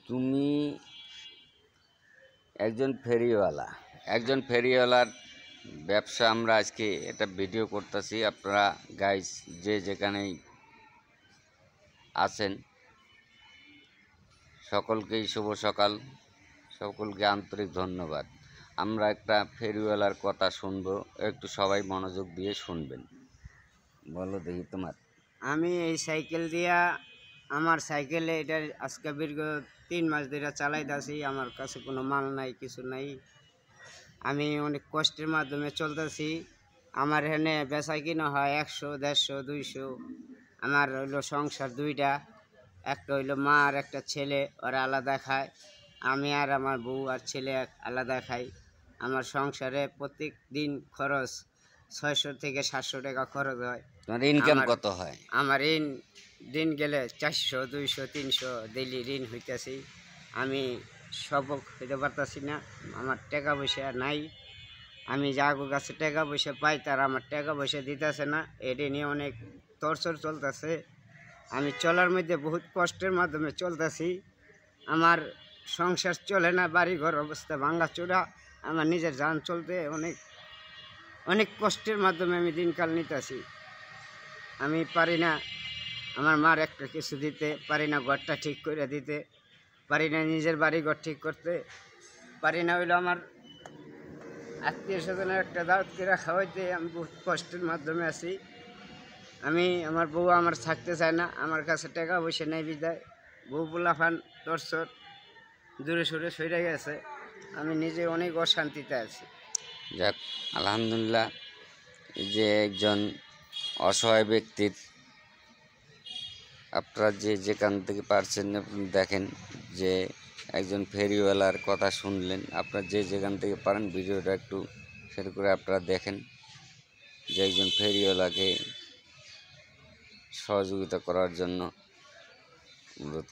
তুমি একজন ফেরিওয়ালার ব্যবসা আমরা আজকে এটা ভিডিও করতেছি। আপনারা গাইস যে যেখানেই আছেন সকলকেই শুভ সকাল, সকলকে আন্তরিক ধন্যবাদ। আমরা একটা ফেরিওয়ালার কথা শুনবো, একটু সবাই মনোযোগ দিয়ে শুনবেন। বলো দেখি তোমার। আমি এই সাইকেল দিয়া আমার সাইকেলে এটা আজকে দীর্ঘ 3 মাস ধরে চালাইতেছি। আমার কাছে কোনো মাল নাই, কিছু নাই। আমি অনেক কষ্টের মাধ্যমে চলতেছি। আমার এখানে বেচা কিনা হয় 100, 150, 200। আমার হইলো সংসার 2টা, একটা হইলো মা আর একটা ছেলে, ওরা আলাদা খায়। আমি আর আমার বউ আর ছেলে আলাদা খাই। আমার সংসারে প্রত্যেক দিন খরচ 600 থেকে 700 টাকা খরচ হয়। তোমার ইনকাম কত হয়? আমার ঋণ গেলে 400, 200, 300 ডেইলি ঋণ হইতেছি। আমি সবক হইতে পারতাছি না, আমার টাকা পয়সা নাই। আমি যাগো কাছে টাকা পয়সা পাই, তারা আমার টাকা পয়সা দিতেছে না। এটা নিয়ে অনেক তরসর চলতেছে। আমি চলার মধ্যে বহুত কষ্টের মাধ্যমে চলতেছি। আমার সংসার চলে না, বাড়িঘর অবস্থা ভাঙাচোরা। আমার নিজের যান চলতে অনেক কষ্টের মাধ্যমে আমি দিনকাল নিতেছি। আমি পারি না আমার মার একটা কিছু দিতে, পারি না ঘরটা ঠিক করে দিতে, পারি না নিজের বাড়িঘর ঠিক করতে, পারি না হইলো আমার আত্মীয় স্বজনের একটা দাওয়াত করে খাওয়াইতে। আমি বহুত কষ্টের মাধ্যমে আছি। আমার বউ আমার থাকতে চায় না, আমার কাছে টাকা পয়সা নেই বিদায়। বউ পোলাফান টর্চর দূরে সরে সরে গেছে। আমি নিজে অনেক অশান্তিতে আছি। যাক, আলহামদুলিল্লাহ, যে একজন অসহায় ব্যক্তির আপনারা যে যেখান থেকে পারছেন আপনি দেখেন, যে একজন ফেরিওয়ালার কথা শুনলেন। আপনারা যে যেখান থেকে পারেন ভিডিওটা একটু শেয়ার করে আপনারা দেখেন, যে একজন ফেরিওয়ালাকে সহযোগিতা করার জন্য অনুরোধ।